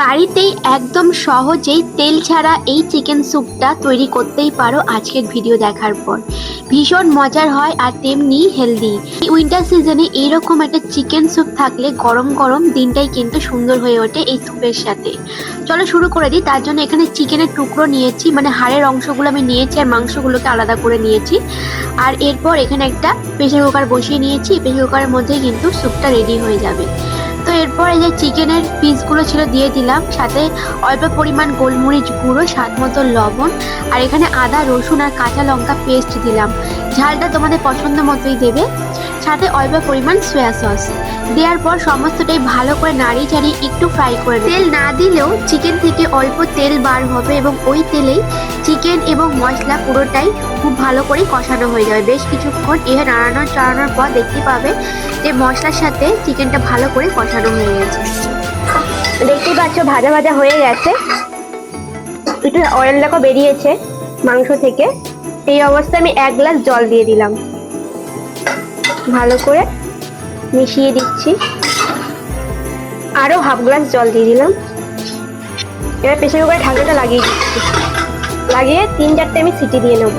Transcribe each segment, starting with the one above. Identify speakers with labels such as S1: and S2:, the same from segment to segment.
S1: বাড়িতেই একদম সহজেই তেল ছাড়া এই চিকেন স্যুপটা তৈরি করতেই পারো আজকের ভিডিও দেখার পর। ভীষণ মজার হয় আর তেমনি হেলদি। উইন্টার সিজনে এইরকম একটা চিকেন স্যুপ থাকলে গরম গরম দিনটাই কিন্তু সুন্দর হয়ে ওঠে এই স্যুপের সাথে। চলো শুরু করে দিই। তার জন্য এখানে চিকেনের টুকরো নিয়েছি, মানে হাড়ের অংশগুলো আমি নিয়েছি আর মাংসগুলোকে আলাদা করে নিয়েছি। আর এরপর এখানে একটা প্রেসার কুকার বসিয়ে নিয়েছি। প্রেসার কুকারের মধ্যেই কিন্তু স্যুপটা রেডি হয়ে যাবে। তো এরপর এই যে চিকেনের পিসগুলো ছিল দিয়ে দিলাম, সাথে অল্প পরিমাণ গোলমরিচ গুঁড়ো, স্বাদ মতো লবণ, আর এখানে আদা রসুন আর কাঁচা লঙ্কা পেস্ট দিলাম। ঝালটা তোমাদের পছন্দ মতোই দেবে। সাথে অল্প পরিমাণ সয়া সস দেওয়ার পর সমস্তটাই ভালো করে নাড়িয়ে চাড়িয়ে একটু ফ্রাই করে তেল না দিলেও চিকেন থেকে অল্প তেল বার হবে এবং ওই তেলেই চিকেন এবং মশলা পুরোটাই খুব ভালো করে কষানো হয়ে যাবে। বেশ কিছুক্ষণ এখানে নাড়ানোর চাড়ানোর পর দেখতে পাবে যে মশলার সাথে চিকেনটা ভালো করে কষানো হয়ে গেছে। দেখতেই পাচ্ছ ভাজা ভাজা হয়ে গেছে, একটু অয়েল দেখো বেরিয়েছে মাংস থেকে। এই অবস্থায় আমি 1 গ্লাস জল দিয়ে দিলাম, ভালো করে মিশিয়ে দিচ্ছি। আরো হাফ গ্লাস জল দিয়ে দিলাম। এবার প্রেসার কুকারে ঢাকনাটা লাগিয়ে দিচ্ছি, লাগিয়ে 3-4টে আমি সিটি দিয়ে নেব।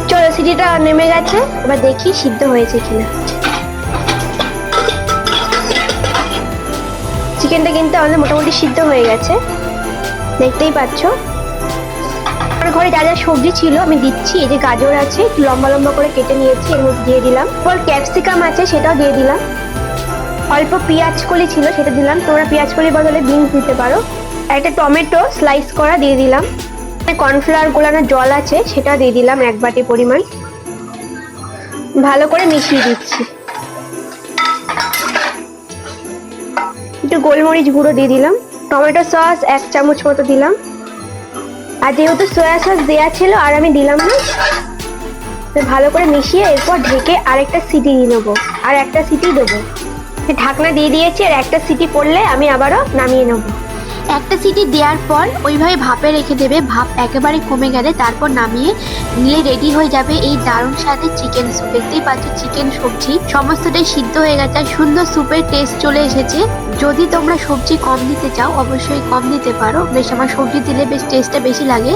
S1: চলো সিটিটা নেমে গেছে, এবার দেখি সিদ্ধ হয়েছে কিনা। চিকেনটা কিন্তু আমাদের মোটামুটি সিদ্ধ হয়ে গেছে, দেখতেই পাচ্ছ। আমার ঘরে যা যা সবজি ছিল আমি দিচ্ছি। এই যে গাজর আছে, একটু লম্বা লম্বা করে কেটে নিয়েছি, এর মধ্যে দিয়ে দিলাম। পর ক্যাপসিকাম আছে, সেটাও দিয়ে দিলাম। অল্প পেঁয়াজ কলি ছিল, সেটা দিলাম। তোমরা পেঁয়াজ কলির বদলে বিনস দিতে পারো। একটা টমেটো স্লাইস করা দিয়ে দিলাম। কর্নফ্লাওয়ার গোলানো জল আছে, সেটা দিয়ে দিলাম 1 বাটি পরিমাণ। ভালো করে মিশিয়ে দিচ্ছি। একটু গোলমরিচ গুঁড়ো দিয়ে দিলাম। টমেটো সস 1 চামচ মতো দিলাম। আর যেহেতু সয়া সস দেওয়া ছিল আর আমি দিলাম না, ভালো করে মিশিয়ে এরপর ঢেকে আরেকটা সিটি দিয়ে নেবো। আর একটা সিটি দেবো। ঢাকনা দিয়ে দিয়েছি, আর একটা সিটি পড়লে আমি আবারও নামিয়ে নেবো। একটা সিটি দেওয়ার পর ওইভাবে ভাপে রেখে দেবে। ভাপ একেবারে কমে গেলে তারপর নামিয়ে নিয়ে রেডি হয়ে যাবে এই দারুণ স্বাদের চিকেন স্যুপ। দেখতেই পাচ্ছ চিকেন সবজি সমস্তটাই সিদ্ধ হয়ে গেছে আর সুন্দর স্যুপের টেস্ট চলে এসেছে। যদি তোমরা সবজি কম দিতে চাও অবশ্যই কম দিতে পারো। বেশ আমার সবজি দিলে বেশ টেস্টটা বেশি লাগে।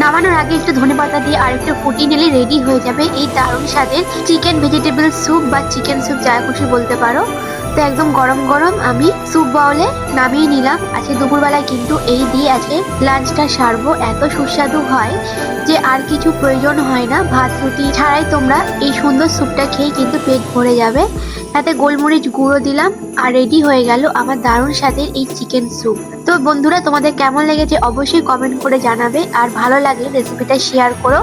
S1: নামানোর আগে একটু ধনেপাতা দিয়ে আর একটু ফুটিয়ে নিলে রেডি হয়ে যাবে এই দারুণ স্বাদের চিকেন ভেজিটেবল স্যুপ বা চিকেন স্যুপ যা খুশি বলতে পারো। তো একদম গরম গরম আমি স্যুপ বাউলে নামিয়ে নিলাম। আজকে দুপুরবেলায় কিন্তু এই দিয়ে আজকে লাঞ্চটা সারবো। এত সুস্বাদু হয় যে আর কিছু প্রয়োজন হয় না। ভাত রুটি ছাড়াই তোমরা এই সুন্দর স্যুপটা খেয়ে কিন্তু পেট ভরে যাবে। তাতে গোলমরিচ গুঁড়ো দিলাম আর রেডি হয়ে গেল আমার দারুণ স্বাদের এই চিকেন স্যুপ। তো বন্ধুরা তোমাদের কেমন লেগেছে অবশ্যই কমেন্ট করে জানাবে। আর ভালো লাগলে রেসিপিটা শেয়ার করো।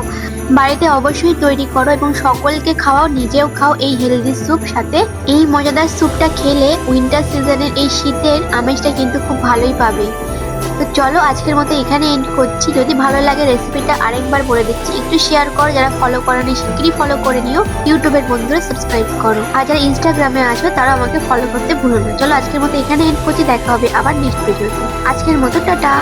S1: বাড়িতে অবশ্যই তৈরি করো এবং সকলকে খাওয়াও, নিজেও খাও এই হেলদি স্যুপ। সাথে এই মজাদার স্যুপটা খেলে উইন্টার সিজনের এই শীতের আমেজটা কিন্তু খুব ভালোই পাবে। তো চলো আজকের মতো এখানে এন্ড করছি। যদি ভালো লাগে রেসিপিটা আরেকবার বলে দিচ্ছি, একটু শেয়ার করো। যারা ফলো করেনি শিগগিরই ফলো করে নিও। ইউটিউবের বন্ধুরা সাবস্ক্রাইব করো। আর যারা ইনস্টাগ্রামে আছো তারা আমাকে ফলো করতে ভুলো না। চলো আজকের মতো এখানে এন্ড করছি, দেখা হবে আবার নেক্সট ভিডিওতে। আজকের মতো টাটা।